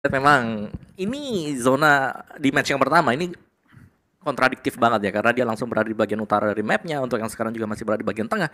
Memang ini zona di match yang pertama ini kontradiktif banget ya, karena dia langsung berada di bagian utara dari mapnya, untuk yang sekarang juga masih berada di bagian tengah.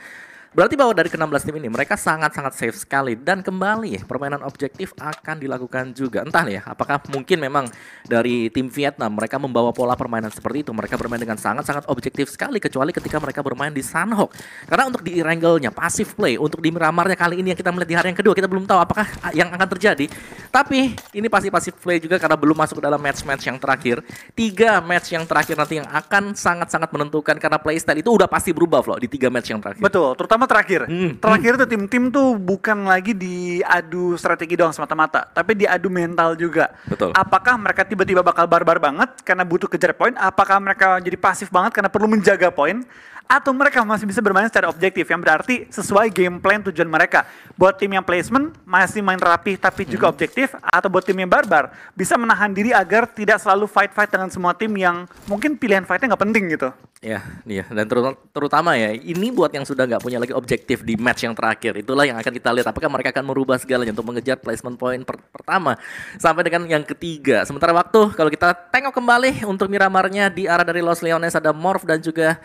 Berarti bahwa dari ke-16 tim ini mereka sangat-sangat safe sekali, dan kembali permainan objektif akan dilakukan juga. Entah nih ya, apakah mungkin memang dari tim Vietnam mereka membawa pola permainan seperti itu. Mereka bermain dengan sangat-sangat objektif sekali, kecuali ketika mereka bermain di Sanhok. Karena untuk di Erangel-nya passive play, untuk di Miramarnya kali ini yang kita melihat di hari yang kedua, kita belum tahu apakah yang akan terjadi. Tapi ini pasti passive play juga karena belum masuk ke dalam match-match yang terakhir. 3 match yang terakhir nanti yang akan sangat-sangat menentukan, karena playstyle itu udah pasti berubah Flo di 3 match yang terakhir. Betul, terutama terakhir. Terakhir tuh tim-tim tuh bukan lagi diadu strategi doang semata-mata, tapi diadu mental juga. Betul. Apakah mereka tiba-tiba bakal barbar banget karena butuh kejar poin? Apakah mereka jadi pasif banget karena perlu menjaga poin? Atau mereka masih bisa bermain secara objektif, yang berarti sesuai game plan tujuan mereka. Buat tim yang placement masih main rapi tapi juga objektif, atau buat tim yang barbar bisa menahan diri agar tidak selalu fight-fight dengan semua tim yang mungkin pilihan fightnya nggak penting gitu. Ya, iya. Dan terutama ya, ini buat yang sudah nggak punya lagi objektif di match yang terakhir. Itulah yang akan kita lihat, apakah mereka akan merubah segalanya untuk mengejar placement point pertama sampai dengan yang ketiga. Sementara waktu, kalau kita tengok kembali untuk Miramarnya di arah dari Los Leones, ada Morph dan juga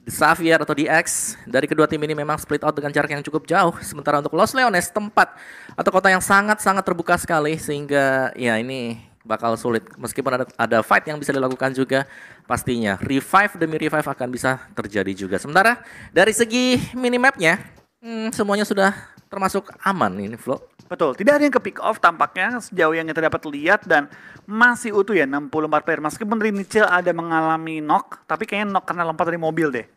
Xavier atau DX. Dari kedua tim ini memang split out dengan jarak yang cukup jauh. Sementara untuk Los Leones, tempat atau kota yang sangat-sangat terbuka sekali, sehingga ya ini bakal sulit. Meskipun ada fight yang bisa dilakukan juga, pastinya revive demi revive akan bisa terjadi juga. Sementara dari segi minimapnya, semuanya sudah termasuk aman ini Flo. Betul, tidak ada yang ke pick off tampaknya sejauh yang kita dapat lihat, dan masih utuh ya 64 player. Meskipun Rinchel ada mengalami knock, tapi kayaknya knock karena lompat dari mobil deh.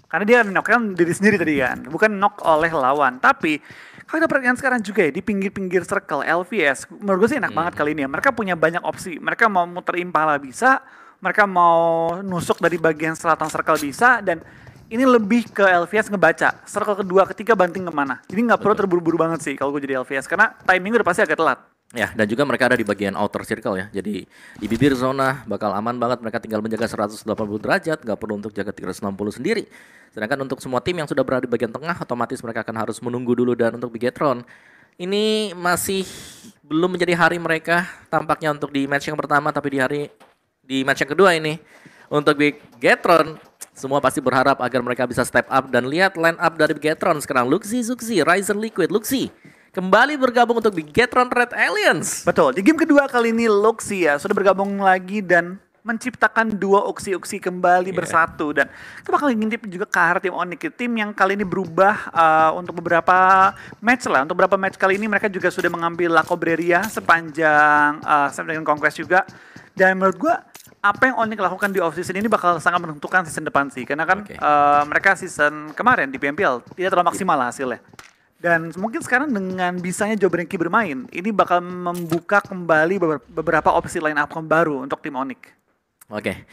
Karena dia knock kan diri sendiri tadi kan, bukan knock oleh lawan. Tapi kalau kita perhatikan sekarang juga ya, di pinggir-pinggir circle LVS, menurut gue sih enak banget kali ini ya. Mereka punya banyak opsi, mereka mau muter Impala bisa, mereka mau nusuk dari bagian selatan circle bisa, dan ini lebih ke LVS ngebaca circle kedua, ketiga banting kemana. Jadi nggak perlu terburu-buru banget sih kalau gue jadi LVS, karena timing udah pasti agak telat. Ya, dan juga mereka ada di bagian outer circle ya. Jadi di bibir zona bakal aman banget. Mereka tinggal menjaga 180 derajat, nggak perlu untuk jaga 360 sendiri. Sedangkan untuk semua tim yang sudah berada di bagian tengah, otomatis mereka akan harus menunggu dulu. Dan untuk Bigetron, ini masih belum menjadi hari mereka tampaknya untuk di match yang pertama. Tapi di match yang kedua ini, untuk Bigetron, semua pasti berharap agar mereka bisa step up. Dan lihat line up dari Bigetron sekarang. Luxi, Zuxi, Riser Liquid, Luxi kembali bergabung untuk Bigetron Red Aliens. Betul, di game kedua kali ini Luxi ya sudah bergabung lagi dan menciptakan dua uksi-uksi kembali bersatu. Dan kita bakal ngintip juga ke arah tim Onyx, tim yang kali ini berubah untuk beberapa match lah. Untuk beberapa match kali ini mereka juga sudah mengambil La Cobreria sepanjang Snapdragon Conquest juga. Dan menurut gue apa yang Onyx lakukan di off-season ini bakal sangat menentukan season depan sih. Karena kan mereka season kemarin di PMPL tidak terlalu maksimal lah hasilnya. Dan mungkin sekarang dengan bisanya Jobrenki bermain, ini bakal membuka kembali beberapa opsi line up baru untuk tim Onyx. Oke.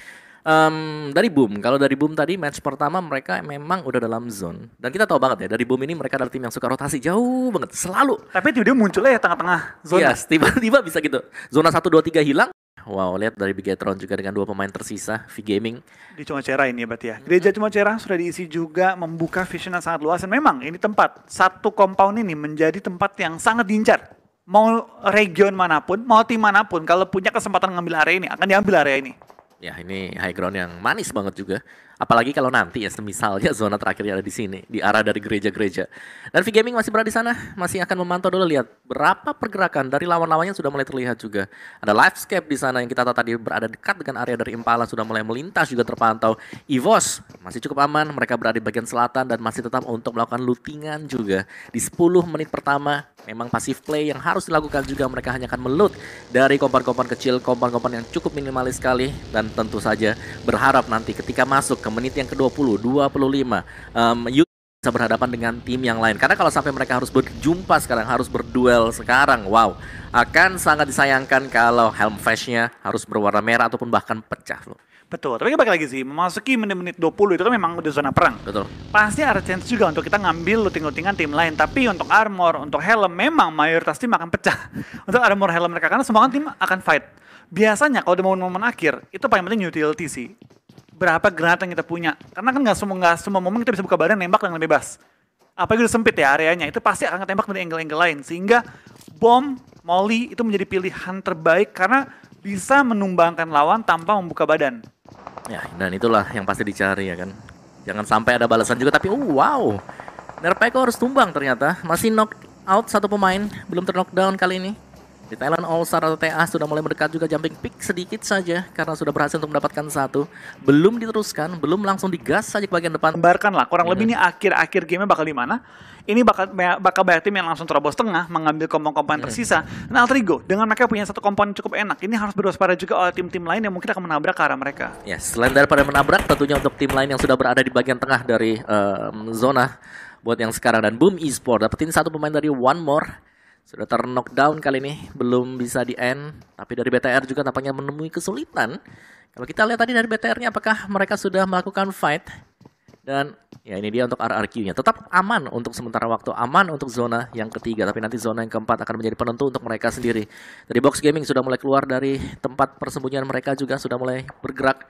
Dari Boom, kalau dari Boom tadi match pertama mereka memang udah dalam zone. Dan kita tahu banget ya, dari Boom ini mereka adalah tim yang suka rotasi jauh banget, selalu. Tapi tiba-tiba munculnya ya tengah-tengah zona. Yes, tiba-tiba bisa gitu. Zona 1, 2, 3 hilang. Wow, lihat dari Bigetron juga dengan 2 pemain tersisa, V-Gaming. Di Cumacera ini ya berarti ya. Gereja Cumacera sudah diisi juga, membuka vision yang sangat luas. Dan memang ini tempat, satu compound ini menjadi tempat yang sangat diincar. Mau region manapun, mau tim manapun, kalau punya kesempatan ngambil area ini, akan diambil area ini. Ya, ini high ground yang manis banget juga. Apalagi kalau nanti ya, misalnya zona terakhirnya ada di sini, di arah dari gereja-gereja. Dan V-Gaming masih berada di sana, masih akan memantau dulu, lihat berapa pergerakan dari lawan-lawannya sudah mulai terlihat juga. Ada Livescape di sana yang kita tahu tadi berada dekat dengan area dari Impala, sudah mulai melintas juga terpantau. EVOS masih cukup aman, mereka berada di bagian selatan dan masih tetap untuk melakukan lootingan juga. Di 10 menit pertama, memang passive play yang harus dilakukan juga. Mereka hanya akan meloot dari kompan-kompan kecil, kompan-kompan yang cukup minimalis sekali. Dan tentu saja berharap nanti ketika masuk ke menit yang ke-20, 25, bisa berhadapan dengan tim yang lain. Karena kalau sampai mereka harus berjumpa sekarang, harus berduel sekarang, wow, akan sangat disayangkan kalau helm flash-nya harus berwarna merah ataupun bahkan pecah loh. Betul, tapi balik lagi sih, memasuki menit-menit 20 itu kan memang udah zona perang. Betul. Pasti ada chance juga untuk kita ngambil looting-lootingan tim lain. Tapi untuk armor, untuk helm, memang mayoritas tim akan pecah. Untuk armor helm mereka, karena semua tim akan fight. Biasanya kalau di momen-momen akhir, itu paling penting utility sih. Berapa granat yang kita punya. Karena kan nggak semua momen kita bisa buka badan nembak dengan bebas. Apalagi udah sempit ya areanya, itu pasti akan tembak dari angle-angle lain. Sehingga bom Molly itu menjadi pilihan terbaik karena bisa menumbangkan lawan tanpa membuka badan. Ya, dan itulah yang pasti dicari ya kan. Jangan sampai ada balasan juga, tapi wow. Nerpeko harus tumbang ternyata. Masih knock out satu pemain, belum ter-knockdown kali ini. Di Thailand All Star atau TA sudah mulai mendekat juga, jumping pick sedikit saja karena sudah berhasil untuk mendapatkan satu. Belum diteruskan, belum langsung digas saja ke bagian depan. Gambarkan lah, kurang lebih ini akhir-akhir game bakal di mana. Ini bakal banyak tim yang langsung terobos tengah, mengambil komponen tersisa. Nah, Altrigo dengan mereka punya satu komponen cukup enak. Ini harus berwaspada juga oleh tim-tim lain yang mungkin akan menabrak ke arah mereka. Ya, selain daripada menabrak, tentunya untuk tim lain yang sudah berada di bagian tengah dari zona buat yang sekarang. Dan Boom Esport dapetin satu pemain dari One More. Sudah ter-knockdown kali ini, belum bisa di-end. Tapi dari BTR juga tampaknya menemui kesulitan. Kalau kita lihat tadi dari BTR-nya, apakah mereka sudah melakukan fight? Dan ya ini dia untuk RRQ-nya. Tetap aman untuk sementara waktu, aman untuk zona yang ketiga. Tapi nanti zona yang keempat akan menjadi penentu untuk mereka sendiri. Dari Box Gaming sudah mulai keluar dari tempat persembunyian mereka juga, sudah mulai bergerak.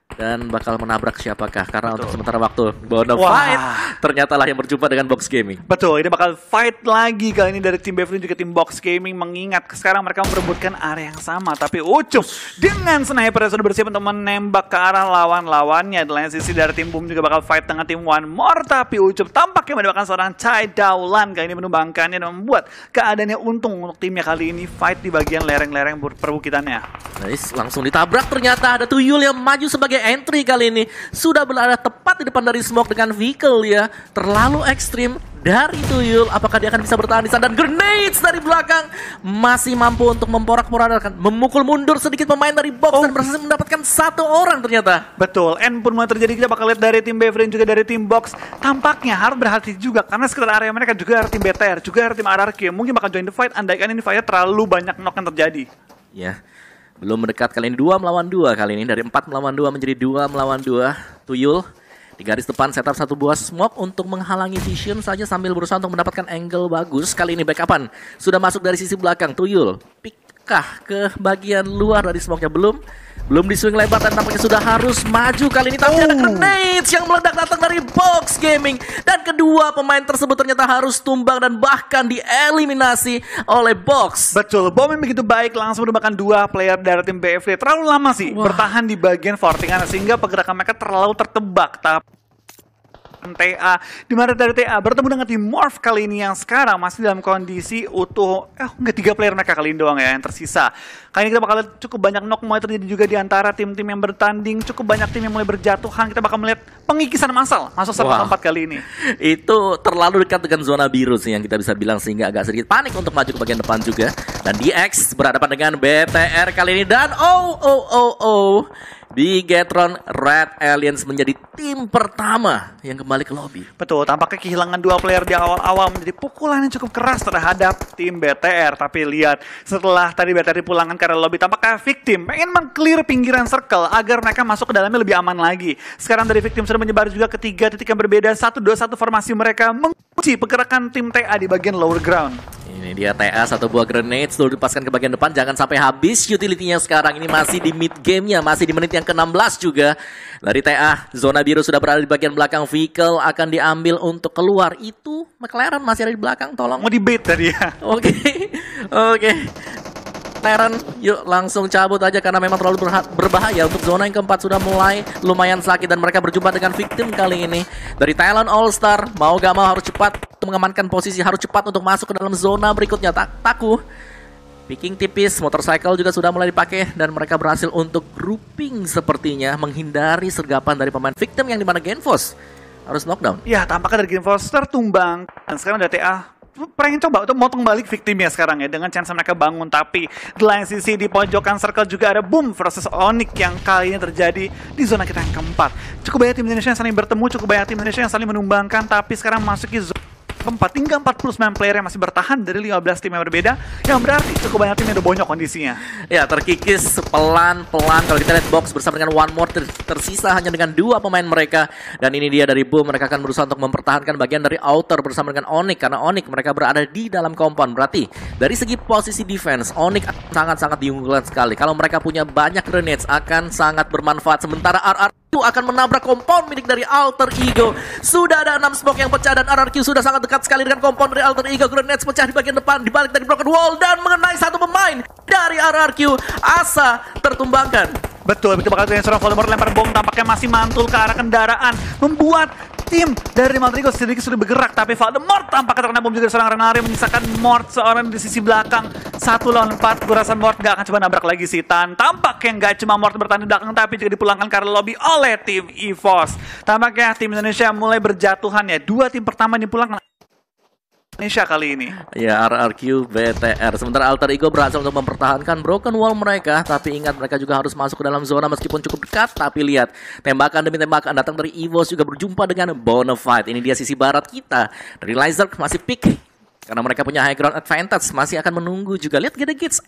Dan bakal menabrak siapakah? Karena untuk sementara waktu Bonafide ternyata lah yang berjumpa dengan Box Gaming. Betul, ini bakal fight lagi kali ini dari tim Bevlin juga tim Box Gaming. Mengingat sekarang mereka memperebutkan area yang sama, tapi Ucup dengan sniper sudah bersiap untuk menembak ke arah lawan-lawannya. Di lain sisi dari tim Boom juga bakal fight dengan tim One More, tapi Ucup tampaknya mendapatkan seorang Chai Daulan kali ini menumbangkannya dan membuat keadaannya untung untuk timnya kali ini fight di bagian lereng-lereng perbukitannya. Nice, langsung ditabrak ternyata. Ada Tuyul yang maju sebagai entry kali ini. Sudah berada tepat di depan dari smoke dengan vehicle ya. Terlalu ekstrim dari Tuyul. Apakah dia akan bisa bertahan di sana? Dan grenades dari belakang masih mampu untuk memporak-porandakan, memukul mundur sedikit pemain dari box dan berhasil mendapatkan satu orang ternyata. Betul, end pun mulai terjadi. Kita bakal lihat dari tim Bevlin juga dari tim box. Tampaknya harus berhati juga karena sekitar area mereka juga ada tim BTR, juga ada tim RRQ. Mungkin bakal join the fight andaikan ini fight terlalu banyak knock yang terjadi. Ya. Belum mendekat kali ini 2 melawan 2 kali ini. Dari 4 melawan 2 menjadi 2 melawan 2. Tuyul di garis depan setup satu buah smoke untuk menghalangi vision saja sambil berusaha untuk mendapatkan angle bagus. Kali ini backupan sudah masuk dari sisi belakang. Tuyul pikkah ke bagian luar dari smoke-nya? Belum di swing lebar dan tampaknya sudah harus maju kali ini. Tapi ada grenades yang meledak datang dari Box Gaming. Dan kedua pemain tersebut ternyata harus tumbang dan bahkan dieliminasi oleh Box. Betul, bomnya begitu baik langsung merupakan dua player dari tim BFD. Terlalu lama sih bertahan di bagian fortingan sehingga pergerakan mereka terlalu tertebak. Tapi TA, di mana dari TA bertemu dengan tim Morph kali ini yang sekarang masih dalam kondisi utuh. Nggak 3 player mereka kali ini doang ya yang tersisa. Kali ini kita bakal lihat cukup banyak knock mulai terjadi juga di antara tim-tim yang bertanding. Cukup banyak tim yang mulai berjatuhan. Kita bakal melihat pengikisan massal masuk server keempat kali ini. Itu terlalu dekat dengan zona biru sih yang kita bisa bilang, sehingga agak sedikit panik untuk maju ke bagian depan juga. Dan DX berhadapan dengan BTR kali ini. Dan Bigetron Red Aliens menjadi tim pertama yang kembali ke lobby. Betul, tampaknya kehilangan 2 player di awal-awal menjadi pukulan yang cukup keras terhadap tim BTR. Tapi lihat, setelah tadi BTR dipulangkan ke lobby, tampaknya Victim pengen meng-clear pinggiran circle agar mereka masuk ke dalamnya lebih aman lagi. Sekarang dari Victim sudah menyebar juga ke 3 titik yang berbeda. 1-2-1 formasi mereka mengunci pergerakan tim TA di bagian lower ground. Ini dia TA, satu buah grenade sudah dipaskan ke bagian depan. Jangan sampai habis utility-nya sekarang. Ini masih di mid game-nya, masih di menit yang ke-16 juga. Dari TA, zona biru sudah berada di bagian belakang. Vehicle akan diambil untuk keluar. Itu McLaren masih ada di belakang, tolong. Mau debate tadi ya. Oke. McLaren, yuk langsung cabut aja karena memang terlalu berbahaya. Untuk zona yang keempat sudah mulai lumayan sakit dan mereka berjumpa dengan Victim kali ini. Dari Thailand All Star, mau gak mau harus cepat untuk mengamankan posisi, harus cepat untuk masuk ke dalam zona berikutnya. Taku picking tipis, motorcycle juga sudah mulai dipakai dan mereka berhasil untuk grouping sepertinya, menghindari sergapan dari pemain Victim yang dimana Genfos harus knockdown. Ya, tampaknya dari Genfos tertumbang dan sekarang dari TA pengen coba untuk motong balik Victimnya sekarang ya, dengan chance mereka bangun. Tapi di lain sisi di pojokan circle juga ada Boom versus Onyx yang kali ini terjadi di zona kita yang keempat. Cukup banyak tim Indonesia yang saling bertemu, cukup banyak tim Indonesia yang saling menumbangkan, tapi sekarang masuki zona keempat. Tinggal 49 player yang masih bertahan dari 15 tim yang berbeda, yang berarti cukup banyak tim yang udah bonyok kondisinya. Ya, terkikis pelan-pelan. Kalau kita lihat Box bersama dengan One More tersisa hanya dengan 2 pemain mereka. Dan ini dia dari Boom, mereka akan berusaha untuk mempertahankan bagian dari outer bersama dengan Onyx. Karena Onyx mereka berada di dalam compound. Berarti dari segi posisi defense, Onyx sangat-sangat diunggulkan sekali. Kalau mereka punya banyak grenades akan sangat bermanfaat. Sementara RR akan menabrak kompon milik dari Alter Ego. Sudah ada 6 smoke yang pecah dan RRQ sudah sangat dekat sekali dengan kompon dari Alter Ego. Grenades pecah di bagian depan, dibalik dari broken wall dan mengenai satu pemain dari RRQ. Asa tertumbangkan. Betul, begitu bakal seorang Voldemort lempar bom tampaknya masih mantul ke arah kendaraan, membuat tim dari Alter Ego sedikit sudah bergerak, tapi Voldemort tampaknya terkena bom juga seorang Renari, menyisakan Mort seorang di sisi belakang. 1 lawan 4, gue rasa Mort gak akan coba nabrak lagi si Tan. Tampaknya gak cuma Mort bertahan di belakang, tapi juga dipulangkan ke arah lobby oleh tim EVOS. Tampaknya tim Indonesia mulai berjatuhan ya, 2 tim pertama dipulangkan Indonesia kali ini. Ya, RRQ, BTR. Sementara Alter Ego berhasil untuk mempertahankan broken wall mereka. Tapi ingat, mereka juga harus masuk ke dalam zona meskipun cukup dekat. Tapi lihat, tembakan demi tembakan datang dari EVOS juga berjumpa dengan Bonafide. Ini dia sisi barat kita. Dari Lizard masih pick. Karena mereka punya high ground advantage. Masih akan menunggu juga. Lihat Gedegits.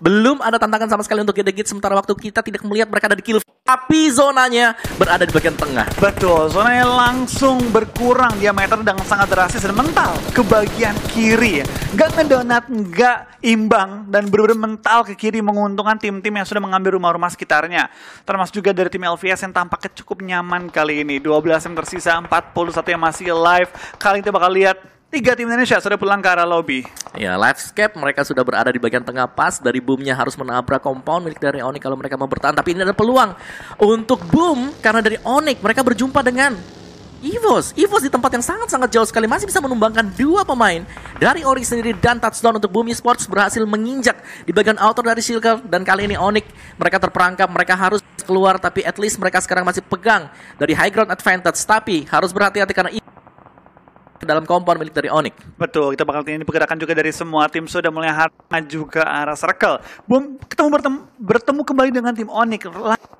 Belum ada tantangan sama sekali untuk Gedegits. Sementara waktu kita tidak melihat mereka ada di kill. Tapi zonanya berada di bagian tengah. Betul, zonanya langsung berkurang diameter dengan sangat drastis dan mental ke bagian kiri. Gak ngedonat, gak imbang, dan benar-benar mental ke kiri menguntungkan tim-tim yang sudah mengambil rumah-rumah sekitarnya. Termasuk juga dari tim LVS yang tampaknya cukup nyaman kali ini. 12 yang tersisa, 41 yang masih live. Kali ini kita bakal lihat 3 tim Indonesia sudah pulang ke arah lobby. Ya, Livescape mereka sudah berada di bagian tengah pas. Dari boomnya harus menabrak compound milik dari Onyx kalau mereka mau bertahan. Tapi ini ada peluang untuk boom karena dari Onyx mereka berjumpa dengan EVOS. EVOS di tempat yang sangat-sangat jauh sekali masih bisa menumbangkan 2 pemain dari Onyx sendiri, dan touchdown untuk Boom Esports berhasil menginjak di bagian outer dari circle. Dan kali ini Onyx mereka terperangkap, mereka harus keluar, tapi at least mereka sekarang masih pegang dari high ground advantage. Tapi harus berhati-hati karena dalam kompon milik dari Onyx. Betul, kita bakal ini pergerakan juga dari semua tim sudah mulai maju ke arah circle. Boom bertemu kembali dengan tim Onyx.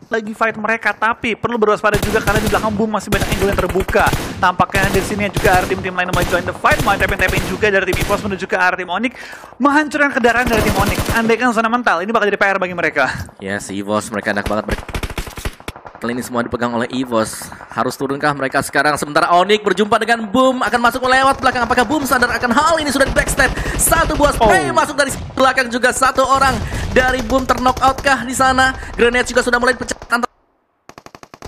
Lagi fight mereka, tapi perlu berwaspada juga karena di belakang Boom masih banyak angle yang terbuka. Tampaknya di sini juga ada tim-tim lain yang mau join the fight, mau tapping juga dari tim EVOS menuju ke arah tim Onyx, menghancurkan kendaraan dari tim Onyx. Andaikan zona mental, ini bakal jadi PR bagi mereka. Yes, EVOS mereka enak banget. Kali ini semua dipegang oleh EVOS. Harus turunkah mereka sekarang? Sementara Onyx berjumpa dengan Boom, akan masuk melewat belakang. Apakah Boom sadar akan hal ini? Sudah di backstab. 1 buah spray masuk dari belakang juga. 1 orang dari Boom terknockout kah di sana? Grenade juga sudah mulai pecah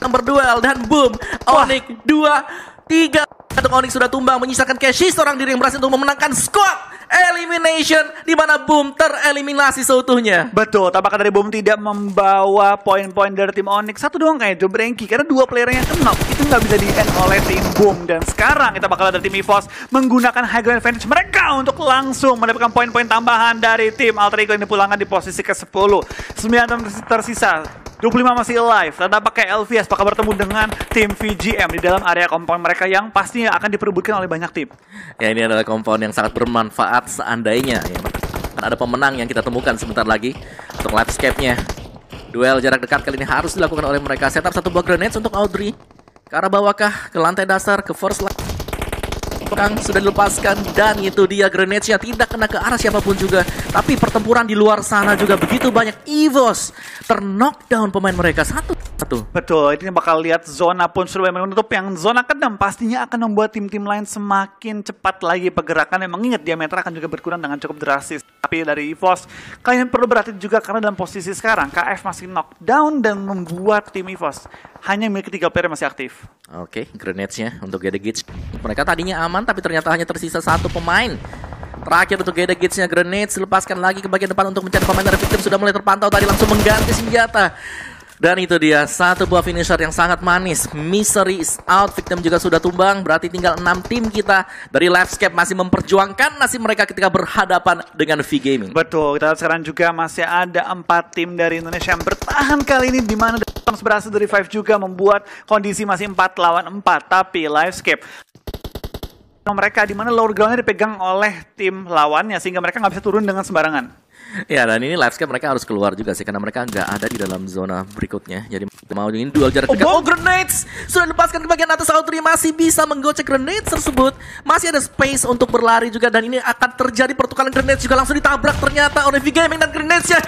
berduel dan Boom. Onyx 2, 3. Onyx sudah tumbang, menyisakan Cashy seorang diri yang berhasil untuk memenangkan squad elimination, di mana Boom tereliminasi seutuhnya. Betul, tampaknya dari Boom tidak membawa poin-poin dari tim Onyx. 1 doang kayak Joe Branky, karena 2 player yang knock itu nggak bisa di-end oleh tim Boom. Dan sekarang kita bakal ada tim EVOS menggunakan high ground advantage mereka untuk langsung mendapatkan poin-poin tambahan dari tim Alter Ego yang dipulangkan di posisi ke-10. 9 tersisa, 25 masih alive. Dan tampaknya LVS bakal bertemu dengan tim VGM di dalam area kompon mereka yang pastinya akan diperebutkan oleh banyak tim. Ya, ini adalah kompon yang sangat bermanfaat seandainya ya, ada pemenang yang kita temukan sebentar lagi untuk Livescape-nya. Duel jarak dekat kali ini harus dilakukan oleh mereka. Setup 1 buah grenades untuk Audrey. Ke arah bawahkah? Ke lantai dasar? Ke first line? Perang sudah dilepaskan dan itu dia grenade-nya tidak kena ke arah siapapun juga. Tapi pertempuran di luar sana juga begitu banyak. EVOS ter-knockdown pemain mereka satu. Betul, ini bakal lihat zona pun sudah menutup. Yang zona ke-6 pastinya akan membuat tim-tim lain semakin cepat lagi pergerakan. Yang mengingat diameter akan juga berkurang dengan cukup drastis. Tapi dari EVOS, kalian perlu berhati juga karena dalam posisi sekarang KF masih knockdown dan membuat tim EVOS hanya memiliki 3 player masih aktif. Oke, grenades-nya untuk Gedegits. Mereka tadinya aman tapi ternyata hanya tersisa 1 pemain. Terakhir untuk Gedegits-nya, grenades dilepaskan lagi ke bagian depan untuk mencari pemain dari victim. Sudah mulai terpantau tadi, langsung mengganti senjata. Dan itu dia 1 buah finisher yang sangat manis. Misery is out, victim juga sudah tumbang. Berarti tinggal 6 tim kita dari Livescape masih memperjuangkan nasib mereka ketika berhadapan dengan V-Gaming. Betul, kita lihat sekarang juga masih ada 4 tim dari Indonesia yang bertahan kali ini, di mana Toms berhasil dari 5 juga membuat kondisi masih 4 lawan 4. Tapi Livescape mereka di mana lower ground-nya dipegang oleh tim lawannya sehingga mereka nggak bisa turun dengan sembarangan. Ya, dan ini Livescape mereka harus keluar juga sih karena mereka nggak ada di dalam zona berikutnya. Jadi mau ingin duel jarak dekat. Oh, grenades sudah dilepaskan ke bagian atas. Audrey masih bisa menggocek grenades tersebut. Masih ada space untuk berlari juga, dan ini akan terjadi pertukaran grenades juga. Langsung ditabrak ternyata oleh V-Gaming dan grenades-nya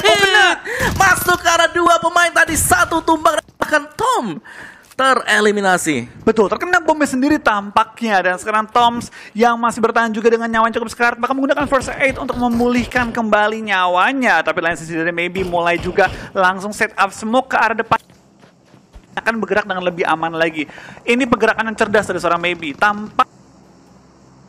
masuk ke arah 2 pemain tadi. 1 tumbang, bahkan Tom tereliminasi. Betul, terkena bomnya sendiri tampaknya. Dan sekarang Toms yang masih bertahan juga dengan nyawa yang cukup sekarat bakal menggunakan first aid untuk memulihkan kembali nyawanya. Tapi lain sisi dari Maybe mulai juga langsung set up smoke ke arah depan akan bergerak dengan lebih aman lagi. Ini pergerakan yang cerdas dari seorang Maybe. Tanpa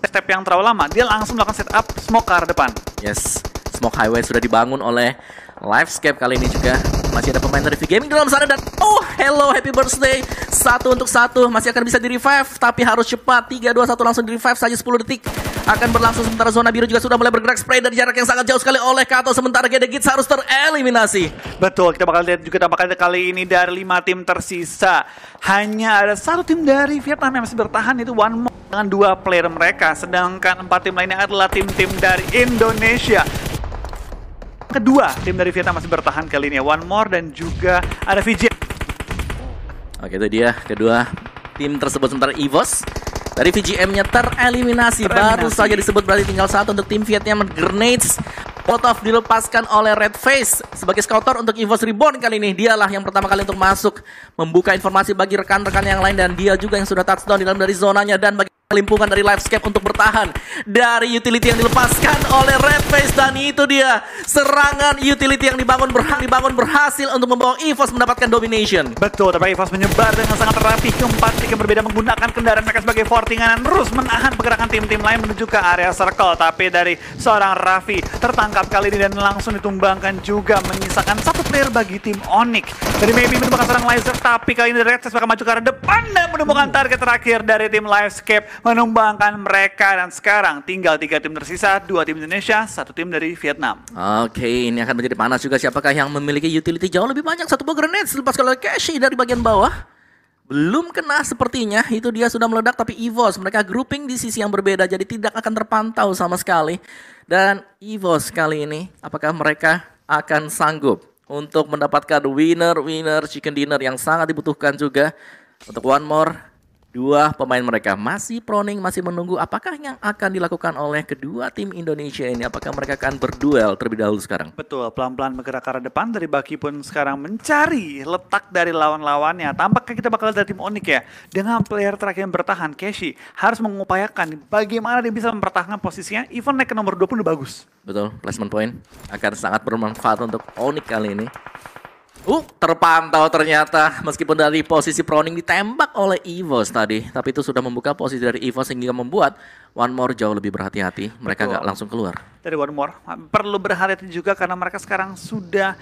step yang terlalu lama, dia langsung melakukan setup smoke ke arah depan. Yes, smoke highway sudah dibangun oleh Livescape kali ini juga. Masih ada pemain dari V-Gaming dalam sana dan oh hello happy birthday. 1 untuk 1 masih akan bisa di revive tapi harus cepat. 3, 2, 1 langsung di revive saja 10 detik. Akan berlangsung sementara zona biru juga sudah mulai bergerak spray dari jarak yang sangat jauh sekali oleh Kato. Sementara Gedegits harus tereliminasi. Betul, kita bakal lihat juga tampaknya kali ini dari 5 tim tersisa. Hanya ada 1 tim dari Vietnam yang masih bertahan, itu One More dengan 2 player mereka. Sedangkan 4 tim lainnya adalah tim-tim dari Indonesia. Kedua tim dari Vietnam masih bertahan kali ini, One More dan juga ada VJ. Oke, itu dia kedua tim tersebut. Sementara EVOS dari VGM-nya tereliminasi. Baru saja disebut berarti tinggal 1 untuk tim Vietnam. Grenades Molotov dilepaskan oleh Redface sebagai scouter untuk EVOS Reborn kali ini. Dialah yang pertama kali untuk masuk, membuka informasi bagi rekan-rekan yang lain, dan dia juga yang sudah touchdown di dalam dari zonanya. Dan bagi kelimpungan dari Livescape untuk bertahan dari utility yang dilepaskan oleh Redface. Dan itu dia serangan utility yang dibangun berhasil untuk membawa EVOS mendapatkan domination. Betul, tapi EVOS menyebar dengan sangat rapi ke 4 tim berbeda menggunakan kendaraan mereka sebagai fortingan, terus menahan pergerakan tim-tim lain menuju ke area circle. Tapi dari seorang Raffi tertangkap kali ini dan langsung ditumbangkan juga, menyisakan 1 player bagi tim Onyx. Dari Maybe menemukan seorang laser, tapi kali ini Redface bakal maju ke arah depan dan menemukan target terakhir dari tim Livescape, menumbangkan mereka. Dan sekarang tinggal 3 tim tersisa, 2 tim Indonesia, 1 tim dari Vietnam. Oke, ini akan menjadi panas juga. Siapakah yang memiliki utility jauh lebih banyak? 1 buah grenade dilepaskan oleh Cashy dari bagian bawah. Belum kena sepertinya, itu dia sudah meledak. Tapi EVOS mereka grouping di sisi yang berbeda, jadi tidak akan terpantau sama sekali. Dan EVOS kali ini, apakah mereka akan sanggup untuk mendapatkan winner chicken dinner yang sangat dibutuhkan juga untuk One More? 2 pemain mereka masih proning, masih menunggu apakah yang akan dilakukan oleh kedua tim Indonesia ini. Apakah mereka akan berduel terlebih dahulu sekarang? Betul, pelan-pelan bergerak ke arah depan. Dari Baki pun sekarang mencari letak dari lawan-lawannya. Tampaknya kita bakal dari tim Onyx ya. Dengan player terakhir yang bertahan, Cashy harus mengupayakan bagaimana dia bisa mempertahankan posisinya. Even naik ke nomor 20 udah bagus. Betul, placement point akan sangat bermanfaat untuk Onyx kali ini. Terpantau ternyata, meskipun dari posisi proning ditembak oleh EVOS tadi, tapi itu sudah membuka posisi dari EVOS sehingga membuat One More jauh lebih berhati-hati. Mereka nggak langsung keluar. Dari One More perlu berhati-hati juga karena mereka sekarang sudah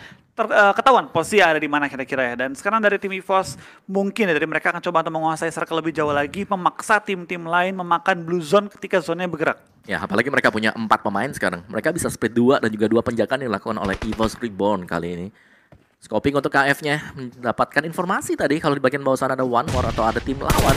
ketahuan posisi ada di mana kira-kira ya. Dan sekarang dari tim EVOS mungkin dari mereka akan coba untuk menguasai circle lebih jauh lagi, memaksa tim-tim lain memakan blue zone ketika zonanya bergerak. Ya, apalagi mereka punya 4 pemain sekarang. Mereka bisa split 2 dan juga 2 penjagaan yang dilakukan oleh EVOS Reborn kali ini. Scoping untuk KF-nya mendapatkan informasi tadi kalau di bagian bawah sana ada One More atau ada tim lawan.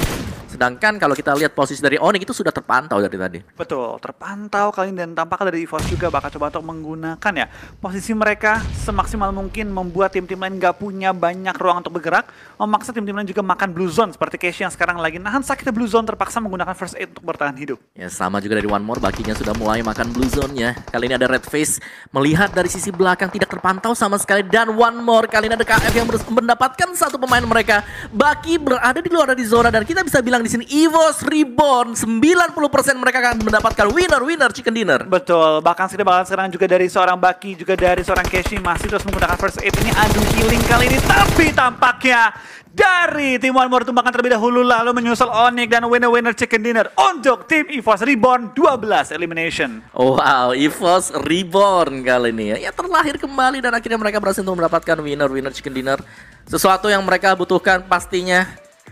Sedangkan kalau kita lihat posisi dari Onyx itu sudah terpantau dari tadi. Betul, terpantau kali ini, dan tampaknya dari EVOS juga bakal coba untuk menggunakan ya posisi mereka semaksimal mungkin, membuat tim-tim lain gak punya banyak ruang untuk bergerak, memaksa tim-tim lain juga makan blue zone seperti Cashy yang sekarang lagi nahan sakit blue zone, terpaksa menggunakan first aid untuk bertahan hidup. Ya, sama juga dari One More, bakinya sudah mulai makan blue zone-nya. Kali ini ada Redface melihat dari sisi belakang tidak terpantau sama sekali, dan One More kali ini ada KF yang mendapatkan 1 pemain mereka. Baki berada di luar dari zona, dan kita bisa bilang di sini EVOS Reborn 90% mereka akan mendapatkan winner chicken dinner. Betul, bahkan sekarang juga dari seorang Baki, juga dari seorang Cashy masih terus menggunakan first aid. Ini adu healing kali ini, tapi tampaknya dari tim One More tumbangkan terlebih dahulu, lalu menyusul Onyx dan winner chicken dinner untuk tim EVOS Reborn 12 elimination. Wow, EVOS Reborn kali ini ya terlahir kembali, dan akhirnya mereka berhasil untuk mendapatkan winner chicken dinner. Sesuatu yang mereka butuhkan pastinya.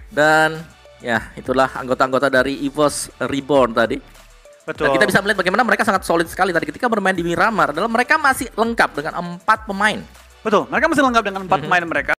Dan ya, itulah anggota-anggota dari EVOS Reborn tadi. Betul. Dan kita bisa melihat bagaimana mereka sangat solid sekali tadi ketika bermain di Miramar. Adalah mereka masih lengkap dengan 4 pemain. Betul, mereka masih lengkap dengan 4 pemain mereka.